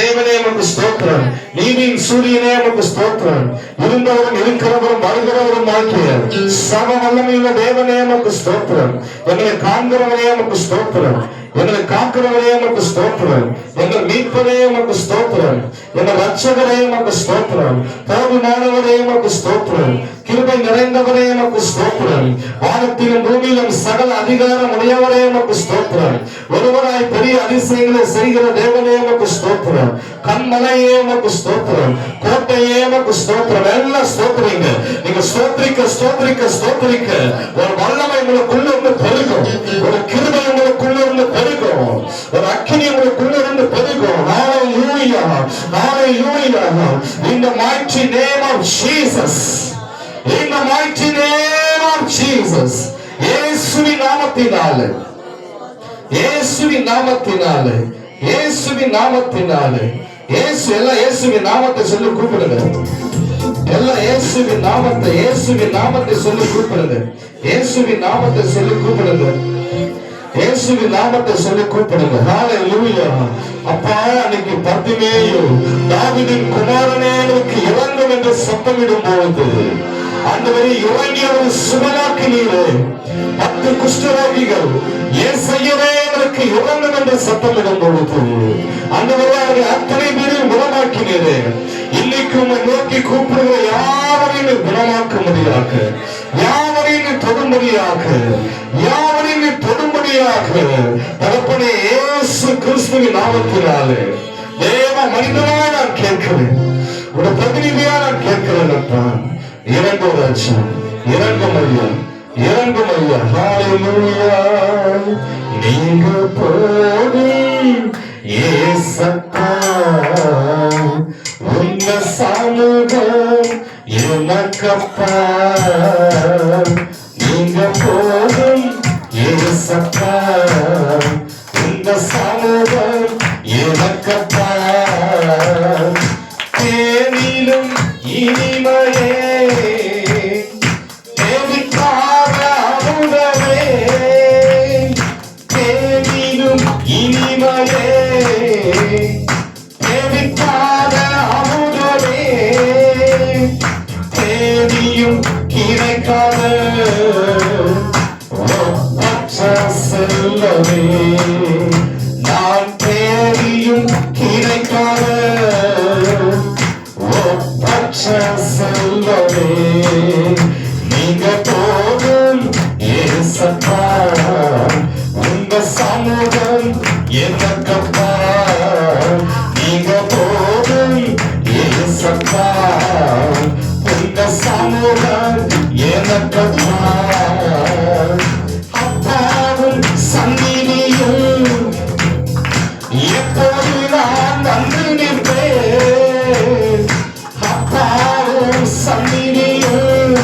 தேவனே உமக்கு ஸ்தோத்திரம். நீதியின் சூரியனே உமக்கு ஸ்தோத்திரம். இருந்தவரும் இருக்கிறவரும் வருகிறவரும் ஆகிய சர்வ வல்லமையுள்ள தேவனே உமக்கு ஸ்தோத்திரம். எங்களை காண்கிறவரே உமக்கு ஸ்தோத்திரம். எங்களை காக்கிறவரே உமக்கு ஸ்தோத்திரம். எங்கள் மீட்பரே உமக்கு ஸ்தோத்திரம். எங்கள் ரட்சகரே உமக்கு ஸ்தோத்திரம். போதுமானவரே உமக்கு ஸ்தோத்திரம். கிருபை நிறைந்தவரே உமக்கு ஸ்தோத்திரம். வானத்திலும் பூமியிலும் சகல அதிகாரம் உடையவரே உமக்கு ஸ்தோத்திரம். ஒருவராய் பெரிய அதிசயங்களை செய்கிற தேவனே உமக்கு ஸ்தோத்திரம். கண்மலையே உமக்கு ஸ்தோத்திரம். கோட்டையே உமக்கு ஸ்தோத்திரம். எல்லாம் ஸ்தோத்திரிங்க. நீங்க ஸ்தோத்திரிக்க ஸ்தோத்திரிக்க ஸ்தோத்திரிக்க ஒரு வல்லமை உங்களுக்குள்ள இருந்து பெருகும். ஒரு கிருபை உங்களுக்குள்ள இருந்து பெருகும். ஒரு அக்கினி உங்களுக்குள்ள இருந்து பெருகும். ஹalleluya, hallelujah. In the mighty name of Jesus, in the mighty name of Jesus, இயேசுவின் நாமத்தினாலே, இயேசுவின் நாமத்தினாலே, இயேசுவின் நாமத்தினாலே, இயேசு எல்லாம் இயேசுவின் நாமத்தை சொல்லி கூப்பிடுங்க. எல்லாம் இயேசுவின் நாமத்தை, இயேசுவின் நாமத்தை சொல்லி கூப்பிடுங்க. இயேசுவின் நாமத்தை சொல்லி கூப்பிடுங்க. இயேசுவின் நாமத்தை சொல்லி கூப்பிடுங்க. ஹalleluya. அப்பா, அன்னைக்கு பர்திமேயு தாவீதின் குமாரனே எனக்கு இறங்கும் என்று சத்தமிடும் போது ஆண்டவரே இறங்கி அவரை சுகமாக்கினீரே. 10 குஷ்டரோகிகள் இயேசுவே எனக்கு இறங்கும் என்று சத்தமிடும் பொழுது ஆண்டவரே அவரை அத்தனை பேரையும் குணமாக்கினீரே. இன்னைக்கு உம்மை நோக்கி கூப்பிடுகிற யாவரையும் குணமாக்க முடியாக, யாவரையும் தொடும்படியாக, யாவரையும் தொடும்படியாக தகப்பனே இயேசு கிறிஸ்துவின் நாமத்தினாலே தேவ மனிதனா நான் கேட்கிறேன். ஒரு பிரதிநிதியா நான் கேட்கிறேன். அப்பா, இறங்கும் ராஜா, இறங்கும் ஐயா, இறங்கும் ஐயா. ஹalleluya. நீங்க போதும் ஏசப்பா, உங்க சமூகம் எனக்கப்பா. நீங்க போதும் ஏசப்பா, உங்க சமூகம் எனக்கப்பா. தேனிலும் இனிமையே, தேவிக்காக அமுதமே, தேனிலும் இனிமையே, தேவிக்காக அமுதமே, தேனியும் கிடைக்காத செல்லவே, நான் தேடியும் கிடைக்காத செல்லவே. நீங்க போதும் ஏசப்பா, உங்க சமூகம் எனக்கப்பா. நீங்க போதும் ஏசப்பா, உங்க சமூகம் எனக்கப்பா. அப்பாவும் சந்நிதியும் எப்போது நான் வந்து நிற்பேன். அப்பாவும் சந்நிதியும்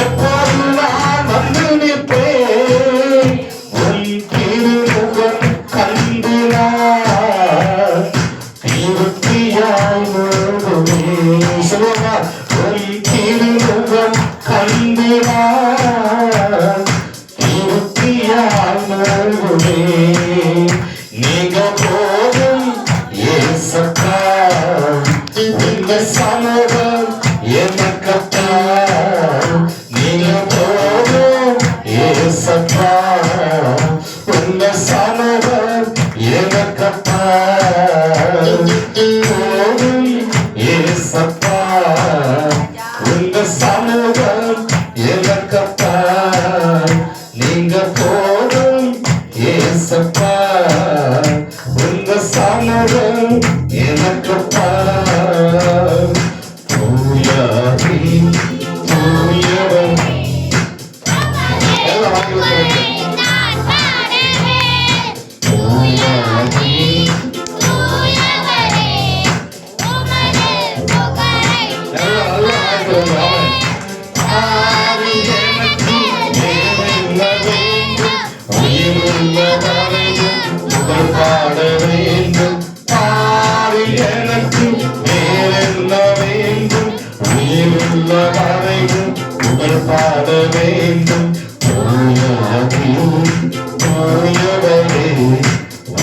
எப்போது நான் வந்து நிற்பேன். உன் திருமுகம் கண்டு நான் திருப்தியாய் வருவேன். சொல்லுங்க, உன் திருமுகம் கண்டு நான் திருப்தியாய் வருவேன். நீங்க போதும் ஏசப்பா, உங்க சமூகம் எனக்கப்பா. நீங்க போதும் ஏசப்பா, உங்க சமூகம் எனக்கப்பா. போதும் ஏசப்பா, உங்க சமூகம் எனக்கப்பா. நீங்க போதும் ஏசப்பா, உங்க சமூகம் எனக்கப்பா. தூயாவி தூயவன் எல்லாம் வாங்கி பாட வேண்டும். பாடி எனக்கு வேறென்ன வேண்டும்? உயிருள்ள வரையும் புகழ் பாட வேண்டும். தூயவரே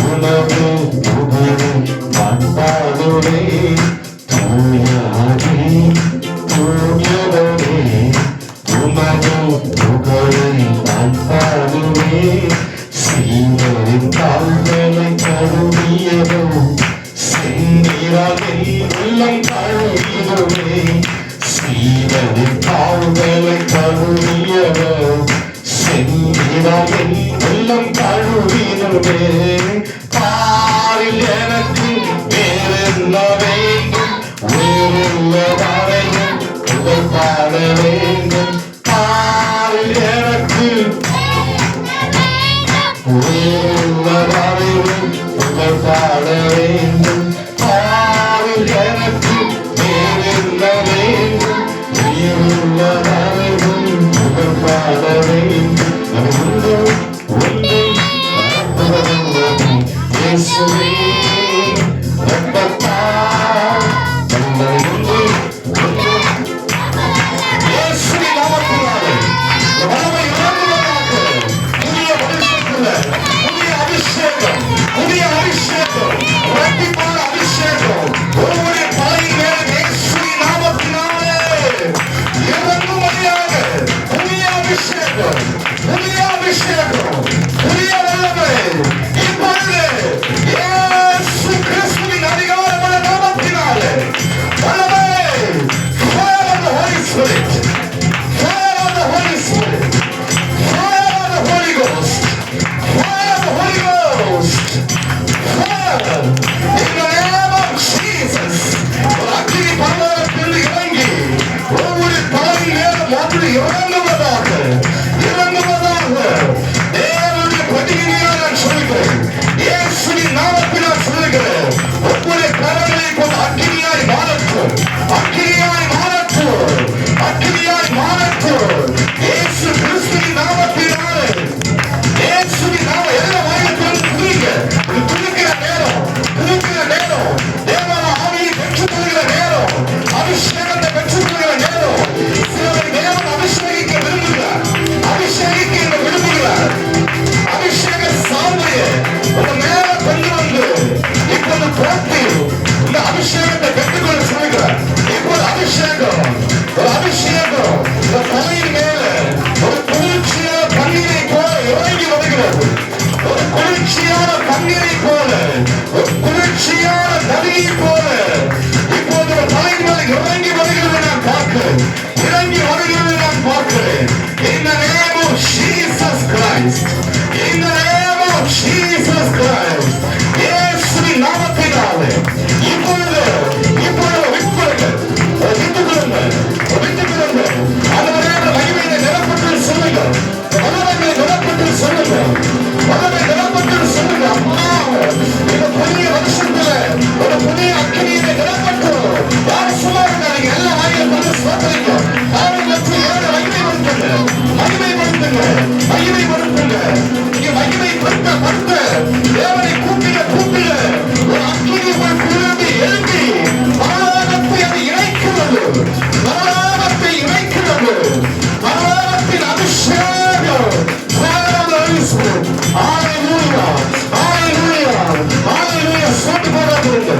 உணவு புகழும் தூயவரே தூயாவே தூயவரே உமது புகழை நான் பாடுவேன். சீனரின் கால்களை கழுவியதோ செந்நிறால் என் உள்ளம் கழுவிடுவே. சீனரின் கால்களை கழுவியதோ செந்நிறால் என் உள்ளம் கழுவிடுவே. பாரில் எனக்கு வேறென்ன வேண்டும், வேறுள்ள வரையும் புகழ் பாட வேண்டும். பாரில் எனக்கு வேறுள்ள வரையும் புகழ் பாட வேண்டும். பாரில் எனக்கு வேறென்ன வேண்டும், வேறுள்ள வரையும் புகழ் பாட வேண்டும். இயேசுவே ரப்பா நம்மை உண்டு இயேசுவே நாமத்தினாலே வல்லமை இறங்குவதாக. புதிய வருஷத்துல புதிய அபிஷேகம், புதிய அபிஷேகம், இரட்டிப்பான அபிஷேகம் ஒருவருடைய தலையின் மேல் இயேசுவே நாமத்தினாலே இறங்குவதாக. புதிய அபிஷேகம், புதிய அபிஷேகம், புதிய வல்லமை இப்பொழுது இயேசு கிறிஸ்துவின் அதிகாரமுள்ள நாமத்தினாலே வல்லமை. Fire of the Holy Spirit, fire of the Holy Spirit, fire of the Holy Ghost, fire of the Holy Ghost, fire in the name of Jesus. ஒரு அக்கினி பரலோகத்தில் இறங்கி ஒவ்வொரு தலையின் மேலும் ஒன்று இறங்குவதாக, இறங்குவதாக. தேவனுடைய பிரதிநிதியாக நான் சொல்கிறேன், இயேசுவின் நாமத்தில் நான் சொல்கிறேன். ஒவ்வொரு கரங்களை கொண்டு அக்கினியாய் மாறட்டும், அக்கினியாய் மாறட்டும், அக்கினியாய் மாறட்டும். இயேசு கிறிஸ்துவின் நாமத்தினாலே, இயேசுவின் நாம எல்லா வாயத்திலும் துதிங்க. இது துதிக்கிற நேரம், துதிக்கிற நேரம், தேவன ஆவியை பெற்றுக்கொள்கிற நேரம், அபிஷேகத்தை பெற்றுக்கொள்கிற நேரம். சிலரை தேவன் அபிஷேகிக்க விரும்புகிறார், அபிஷேகிக்க விரும்புகிறார். அபிஷேக சால்வையை உங்க மேல கொண்டு வந்து இப்போது போட்டி இந்த அபிஷேகத்தை பெற்றுக்கொள்ள சொல்கிறார். இப்போது அபிஷேகம், ஒரு அபிஷேகம் இந்த தலையின் மேல ஒரு குளிர்ச்சியான பன்னீரை போல இறங்கி வருகிறது. ஒரு குளிர்ச்சியான பன்னீரை போல, ஒரு குளிர்ச்சியான நதியை போல இப்போது ஒரு தலையின் மேல இறங்கி வருகிறது நான் பார்க்கிறேன், இறங்கி வருகிறது நான் பார்க்கிறேன். In the name of Jesus Christ, in the name of Jesus Christ, இயேசுவின் நாமத்தினாலே இப்பொழுது அந்த மகிமையை நிரப்பட்டு சொல்லுங்க, வல்லமையை நிரப்பட்டு சொல்லுங்க, வல்லமை நிரப்பட்டு சொல்லுங்க. அம்மா இந்த புதிய வருஷத்துல ஒரு புதிய அக்கினியை நிரப்பட்டும். யார் சொல்லுவாங்க, நீங்க எல்லா வாயிலும் வந்து சோதனைங்க. ஆவிகளுக்கு ஏழு மகிமைப்படுத்துங்க, மகிமைப்படுத்துங்க, மகிமைப்படுத்துங்க. நீங்க மகிமைப்படுத்த தேவனை கூப்பிட ஒரு அக்கினி ஒரு குழுவி எழுப்பி பரலோகத்தை அது இணைக்கிறது, பரலோகத்தை இணைக்கிறது. பரலோகத்தின் அபிஷேகம். ஹalleluya, ஹalleluya, ஹalleluya. சொட்டு போடாதீங்க,